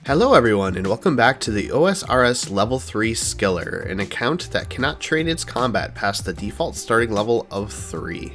Hello everyone, and welcome back to the OSRS Level 3 Skiller, an account that cannot train its combat past the default starting level of 3.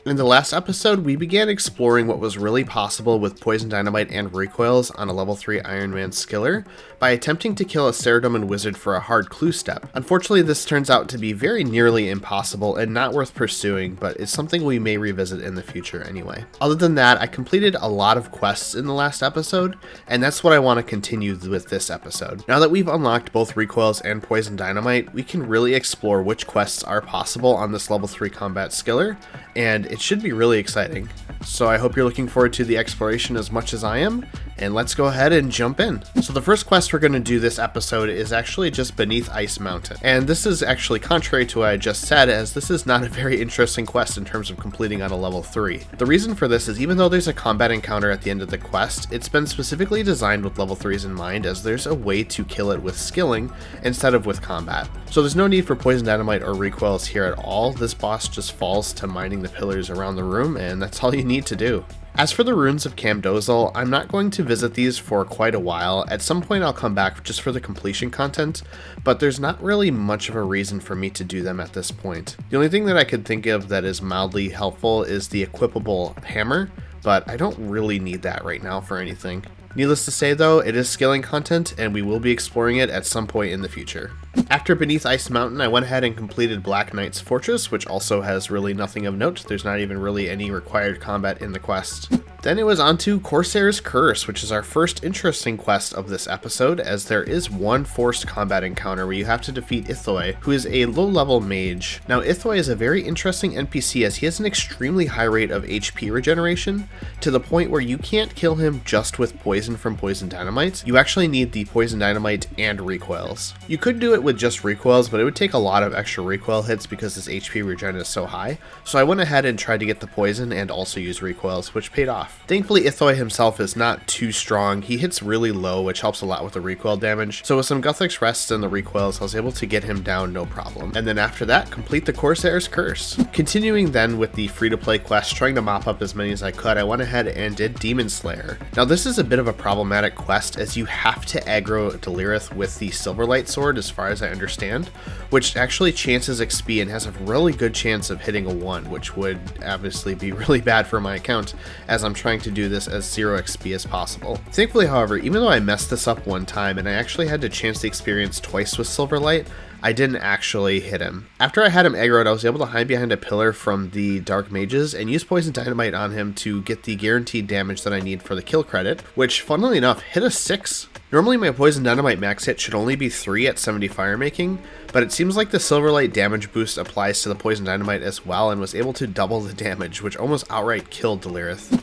In the last episode, we began exploring what was really possible with poison dynamite and recoils on a level 3 Ironman Skiller by attempting to kill a Ceradomin wizard for a hard clue step. Unfortunately, this turns out to be very nearly impossible and not worth pursuing, but it's something we may revisit in the future anyway. Other than that, I completed a lot of quests in the last episode, and that's what I want to continue with this episode. Now that we've unlocked both recoils and poison dynamite, we can really explore which quests are possible on this level 3 combat Skiller, and it should be really exciting. So I hope you're looking forward to the exploration as much as I am, and let's go ahead and jump in. So the first quest we're going to do this episode is actually just beneath Ice Mountain. And this is actually contrary to what I just said, as this is not a very interesting quest in terms of completing on a level 3. The reason for this is even though there's a combat encounter at the end of the quest, it's been specifically designed with level 3s in mind, as there's a way to kill it with skilling instead of with combat. So there's no need for poison dynamite or recoils here at all. This boss just falls to mining the pillars around the room, and that's all you need to do. As for the runes of Camdozel, I'm not going to visit these for quite a while. At some point I'll come back just for the completion content, but there's not really much of a reason for me to do them at this point. The only thing that I could think of that is mildly helpful is the equipable hammer, but I don't really need that right now for anything. Needless to say though, it is scaling content and we will be exploring it at some point in the future. After Beneath Ice Mountain, I went ahead and completed Black Knight's Fortress, which also has really nothing of note. There's not even really any required combat in the quest. Then it was on to Corsair's Curse, which is our first interesting quest of this episode, as there is one forced combat encounter where you have to defeat Icthlarin, who is a low-level mage. Now Icthlarin is a very interesting NPC as he has an extremely high rate of HP regeneration, to the point where you can't kill him just with poison from poison dynamite. You actually need the poison dynamite and recoils. You could do it with just recoils, but it would take a lot of extra recoil hits because his HP regen is so high, so I went ahead and tried to get the poison and also use recoils, which paid off. Thankfully, Icthlarin himself is not too strong. He hits really low, which helps a lot with the recoil damage, so with some Guthric's Rests and the recoils, I was able to get him down no problem. And then after that, complete the Corsair's Curse. Continuing then with the free-to-play quest, trying to mop up as many as I could, I went ahead and did Demon Slayer. Now this is a bit of a problematic quest, as you have to aggro Delirith with the Silverlight Sword as far as I understand, which actually chances XP and has a really good chance of hitting a 1, which would obviously be really bad for my account, as I'm trying to do this as 0 XP as possible. Thankfully, however, even though I messed this up one time and I actually had to chance the experience twice with Silverlight, I didn't actually hit him. After I had him aggroed, I was able to hide behind a pillar from the Dark Mages and use Poison Dynamite on him to get the guaranteed damage that I need for the kill credit, which funnily enough hit a 6. Normally my Poison Dynamite max hit should only be 3 at 70 fire making, but it seems like the Silverlight damage boost applies to the Poison Dynamite as well and was able to double the damage, which almost outright killed Delirith.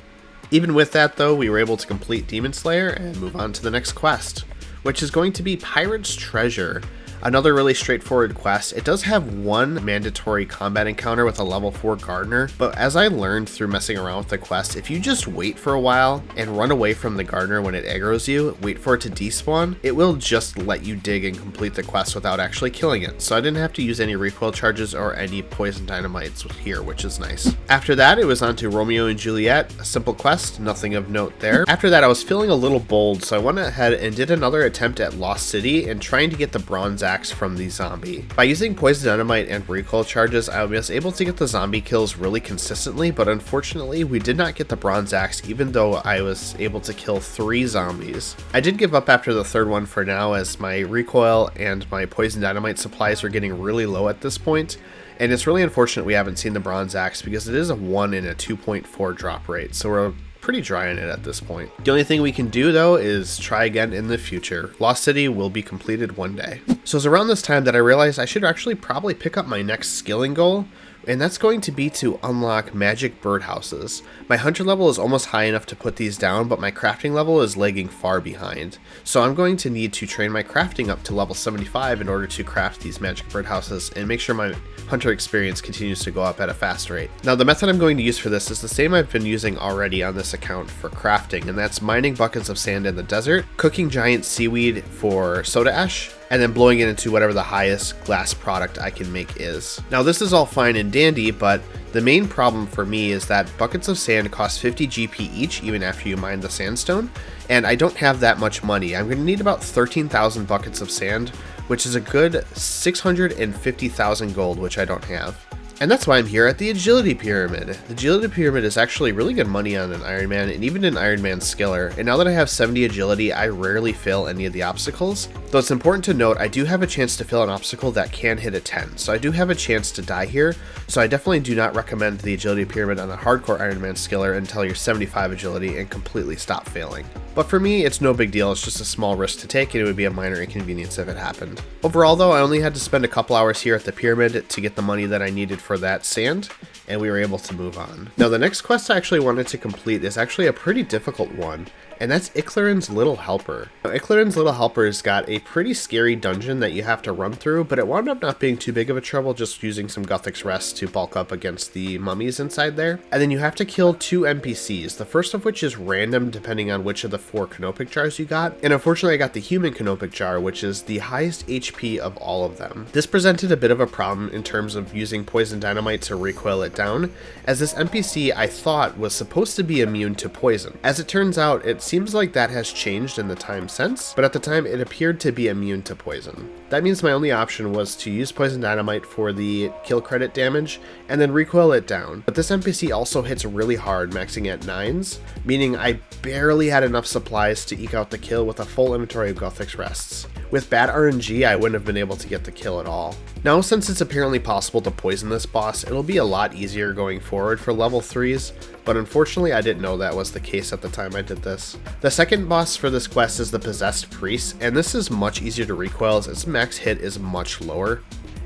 Even with that though, we were able to complete Demon Slayer and move on to the next quest, which is going to be Pirate's Treasure. Another really straightforward quest. It does have one mandatory combat encounter with a level 4 gardener, but as I learned through messing around with the quest, if you just wait for a while and run away from the gardener when it aggroes you, wait for it to despawn, it will just let you dig and complete the quest without actually killing it. So I didn't have to use any recoil charges or any poison dynamites here, which is nice. After that, it was on to Romeo and Juliet, a simple quest, nothing of note there. After that, I was feeling a little bold, so I went ahead and did another attempt at Lost City and trying to get the bronze axe from the zombie. By using poison dynamite and recoil charges, I was able to get the zombie kills really consistently, but unfortunately we did not get the bronze axe even though I was able to kill 3 zombies. I did give up after the third one for now, as my recoil and my poison dynamite supplies are getting really low at this point, and it's really unfortunate we haven't seen the bronze axe because it is a 1 in a 2.4 drop rate, so we're pretty dry on it at this point. The only thing we can do though is try again in the future. Lost City will be completed one day. So it's around this time that I realized I should actually probably pick up my next skilling goal, and that's going to be to unlock magic birdhouses. My hunter level is almost high enough to put these down, but my crafting level is lagging far behind. So I'm going to need to train my crafting up to level 75 in order to craft these magic birdhouses and make sure my hunter experience continues to go up at a fast rate. Now the method I'm going to use for this is the same I've been using already on this account for crafting, and that's mining buckets of sand in the desert, cooking giant seaweed for soda ash, and then blowing it into whatever the highest glass product I can make is. Now this is all fine and dandy, but the main problem for me is that buckets of sand cost 50 GP each even after you mine the sandstone, and I don't have that much money. I'm going to need about 13,000 buckets of sand, which is a good 650,000 gold, which I don't have. And that's why I'm here at the Agility Pyramid. The Agility Pyramid is actually really good money on an Ironman and even an Ironman Skiller, and now that I have 70 agility, I rarely fail any of the obstacles. Though it's important to note, I do have a chance to fail an obstacle that can hit a 10, so I do have a chance to die here, so I definitely do not recommend the Agility Pyramid on a hardcore Ironman Skiller until you're 75 agility and completely stop failing. But for me, it's no big deal, it's just a small risk to take and it would be a minor inconvenience if it happened. Overall though, I only had to spend a couple hours here at the pyramid to get the money that I needed for that sand, and we were able to move on. Now the next quest I actually wanted to complete is actually a pretty difficult one, and that's Icthlarin's Little Helper. Now, Icthlarin's Little Helper's got a pretty scary dungeon that you have to run through, but it wound up not being too big of a trouble, just using some Guthix Rest to bulk up against the mummies inside there. And then you have to kill 2 NPCs, the first of which is random depending on which of the 4 Canopic Jars you got, and unfortunately I got the human Canopic Jar, which is the highest HP of all of them. This presented a bit of a problem in terms of using poison dynamite to recoil it down, as this NPC I thought was supposed to be immune to poison. As it turns out, it seems like that has changed in the time since, but at the time it appeared to be immune to poison. That means my only option was to use poison dynamite for the kill credit damage and then recoil it down. But this NPC also hits really hard, maxing at 9s, meaning I barely had enough supplies to eke out the kill with a full inventory of Guthix Rests. With bad RNG, I wouldn't have been able to get the kill at all. Now, since it's apparently possible to poison this boss, it'll be a lot easier going forward for level 3s, but unfortunately I didn't know that was the case at the time I did this. The second boss for this quest is the Possessed Priest, and this is much easier to recoil as its max hit is much lower,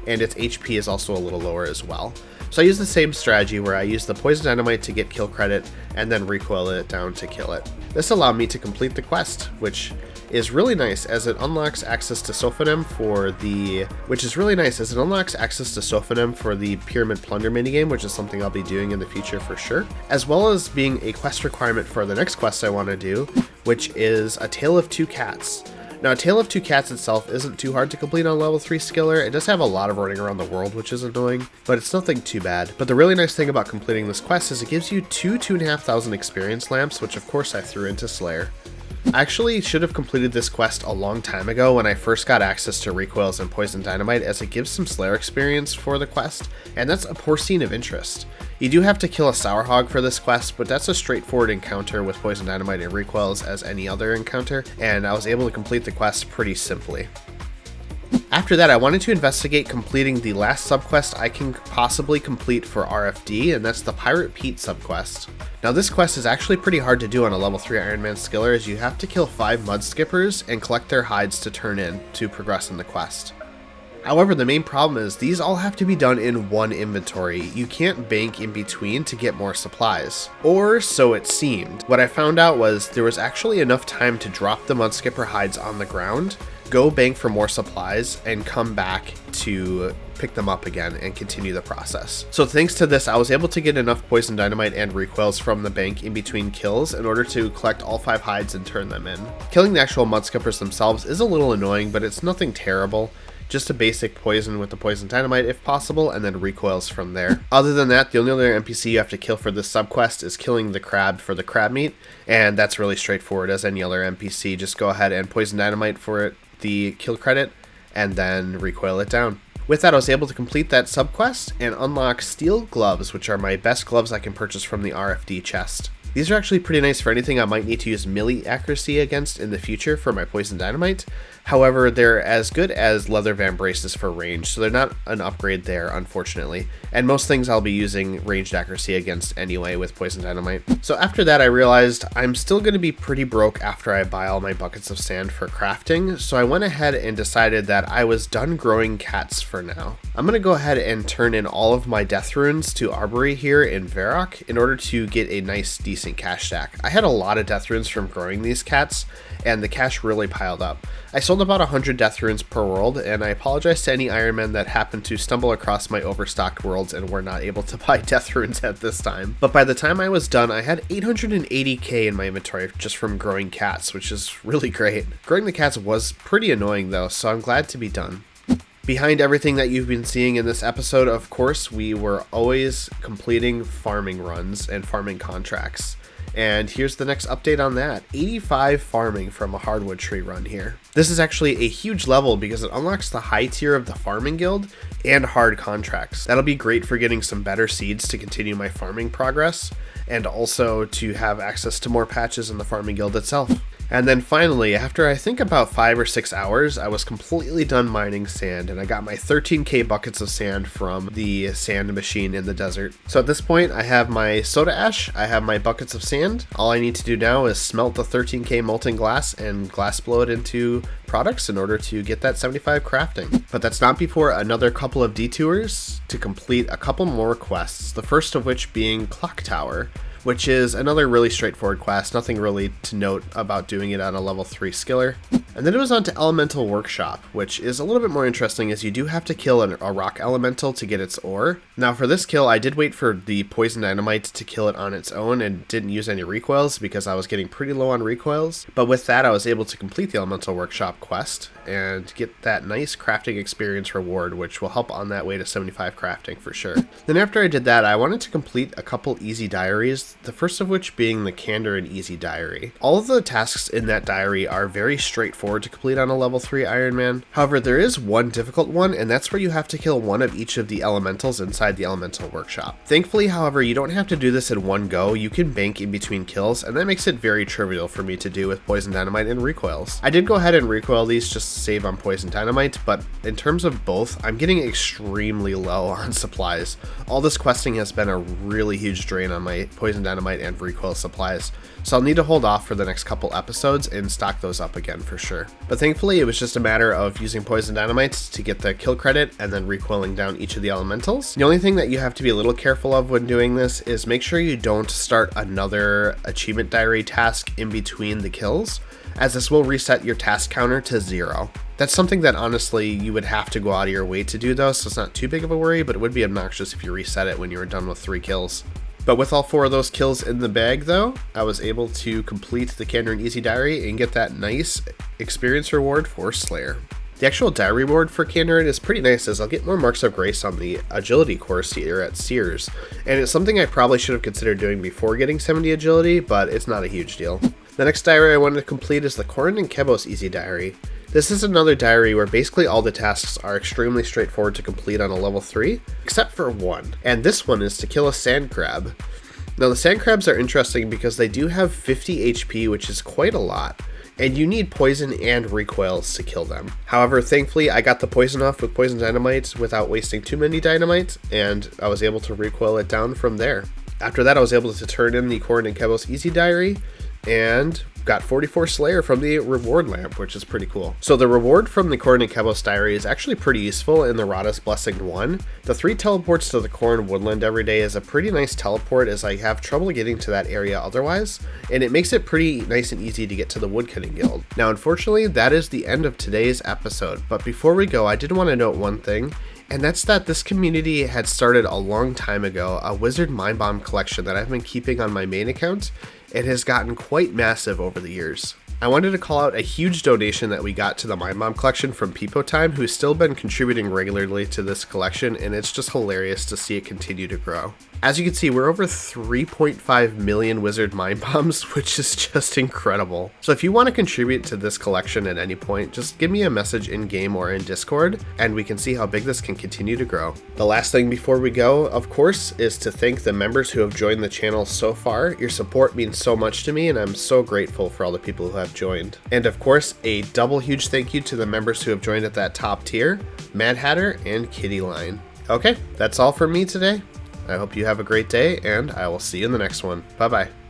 and its HP is also a little lower as well. So I use the same strategy where I use the poison dynamite to get kill credit and then recoil it down to kill it. This allowed me to complete the quest, which is really nice as it unlocks access to Sophonem for the Pyramid Plunder minigame, which is something I'll be doing in the future for sure, as well as being a quest requirement for the next quest I want to do, which is A Tale of Two Cats. Now, A Tale of Two Cats itself isn't too hard to complete on level 3 Skiller. It does have a lot of running around the world, which is annoying, but it's nothing too bad. But the really nice thing about completing this quest is it gives you 2,500 experience lamps, which of course I threw into Slayer. I actually should have completed this quest a long time ago when I first got access to recoils and poison dynamite, as it gives some Slayer experience for the quest, and that's a porcine of interest. You do have to kill a sour hog for this quest, but that's a straightforward encounter with poison dynamite and recoils as any other encounter, and I was able to complete the quest pretty simply. After that, I wanted to investigate completing the last subquest I can possibly complete for RFD, and that's the Pirate Pete subquest. Now this quest is actually pretty hard to do on a level 3 Ironman Skiller, as you have to kill 5 mud skippers and collect their hides to turn in to progress in the quest. However, the main problem is these all have to be done in one inventory. You can't bank in between to get more supplies. Or so it seemed. What I found out was there was actually enough time to drop the mud skipper hides on the ground, go bank for more supplies, and come back to pick them up again and continue the process. So thanks to this, I was able to get enough poison dynamite and recoils from the bank in between kills in order to collect all 5 hides and turn them in. Killing the actual mud skippers themselves is a little annoying, but it's nothing terrible. Just a basic poison with the poison dynamite if possible, and then recoils from there. Other than that, the only other NPC you have to kill for this subquest is killing the crab for the crab meat, and that's really straightforward as any other NPC. Just go ahead and poison dynamite for it, the kill credit, and then recoil it down. With that, I was able to complete that subquest and unlock steel gloves, which are my best gloves I can purchase from the RFD chest. These are actually pretty nice for anything I might need to use melee accuracy against in the future for my poison dynamite. However, they're as good as leather vambraces for range, so they're not an upgrade there, unfortunately. And most things I'll be using ranged accuracy against anyway with poison dynamite. So after that, I realized I'm still going to be pretty broke after I buy all my buckets of sand for crafting, so I went ahead and decided that I was done growing cats for now. I'm going to go ahead and turn in all of my death runes to Arbory here in Varrock in order to get a nice decent decent cash stack. I had a lot of death runes from growing these cats, and the cash really piled up. I sold about 100 death runes per world, and I apologize to any Ironmen that happened to stumble across my overstocked worlds and were not able to buy death runes at this time. But by the time I was done, I had 880k in my inventory just from growing cats, which is really great. Growing the cats was pretty annoying though, so I'm glad to be done. Behind everything that you've been seeing in this episode, of course, we were always completing farming runs and farming contracts. And here's the next update on that. 85 farming from a hardwood tree run here. This is actually a huge level because it unlocks the high tier of the farming guild and hard contracts. That'll be great for getting some better seeds to continue my farming progress, and also to have access to more patches in the farming guild itself. And then finally, after I think about 5 or 6 hours, I was completely done mining sand, and I got my 13k buckets of sand from the sand machine in the desert. So at this point, I have my soda ash, I have my buckets of sand. All I need to do now is smelt the 13k molten glass and glass blow it into products in order to get that 75 crafting. But that's not before another couple of detours to complete a couple more quests, the first of which being Clock Tower, which is another really straightforward quest, nothing really to note about doing it on a level 3 skiller. And then it was on to Elemental Workshop, which is a little bit more interesting as you do have to kill a rock elemental to get its ore. Now for this kill, I did wait for the poison dynamite to kill it on its own and didn't use any recoils because I was getting pretty low on recoils. But with that, I was able to complete the Elemental Workshop quest and get that nice crafting experience reward, which will help on that way to 75 crafting for sure. Then after I did that, I wanted to complete a couple easy diaries, the first of which being the Candor and Easy diary. All of the tasks in that diary are very straightforward to complete on a level 3 Ironman. However, there is one difficult one, and that's where you have to kill one of each of the elementals inside the Elemental Workshop. Thankfully, however, you don't have to do this in one go. You can bank in between kills, and that makes it very trivial for me to do with poison dynamite and recoils. I did go ahead and recoil these just to save on poison dynamite, but in terms of both, I'm getting extremely low on supplies. All this questing has been a really huge drain on my poison dynamite and recoil supplies, so I'll need to hold off for the next couple episodes and stock those up again for sure. But thankfully, it was just a matter of using poison dynamite to get the kill credit and then recoiling down each of the elementals. The only thing that you have to be a little careful of when doing this is make sure you don't start another achievement diary task in between the kills, as this will reset your task counter to 0. That's something that honestly you would have to go out of your way to do though, so it's not too big of a worry, but it would be obnoxious if you reset it when you were done with 3 kills. But with all 4 of those kills in the bag though, I was able to complete the Candor and Easy diary and get that nice experience reward for Slayer. The actual diary reward for Candor is pretty nice, as I'll get more marks of grace on the agility course here at Sears, and it's something I probably should have considered doing before getting 70 agility, but it's not a huge deal. The next diary I wanted to complete is the Kourend and Kebos Easy diary. This is another diary where basically all the tasks are extremely straightforward to complete on a level 3, except for one, and this one is to kill a sand crab. Now the sand crabs are interesting because they do have 50 HP, which is quite a lot, and you need poison and recoils to kill them. However, thankfully I got the poison off with poison dynamite without wasting too many dynamite, and I was able to recoil it down from there. After that, I was able to turn in the Kourend and Kebos Easy diary, and got 44 Slayer from the reward lamp, which is pretty cool. So the reward from the Kourend and Kebos diary is actually pretty useful in the Rada's Blessing 1. The 3 teleports to the Kourend woodland every day is a pretty nice teleport, as I have trouble getting to that area otherwise, and it makes it pretty nice and easy to get to the Woodcutting Guild. Now unfortunately, that is the end of today's episode, but before we go, I did want to note one thing, and that's that this community had started a long time ago, a Wizard Mind Bomb collection that I've been keeping on my main account. It has gotten quite massive over the years. I wanted to call out a huge donation that we got to the Mind Bomb collection from Peepo Time, who's still been contributing regularly to this collection, and it's just hilarious to see it continue to grow. As you can see, we're over 3.5 million Wizard Mind Bombs, which is just incredible. So if you want to contribute to this collection at any point, just give me a message in-game or in Discord, and we can see how big this can continue to grow. The last thing before we go, of course, is to thank the members who have joined the channel so far. Your support means so much to me, and I'm so grateful for all the people who have joined. And of course, a double huge thank you to the members who have joined at that top tier, Mad Hatter and KittyLynne. Okay, that's all from me today. I hope you have a great day, and I will see you in the next one. Bye-bye.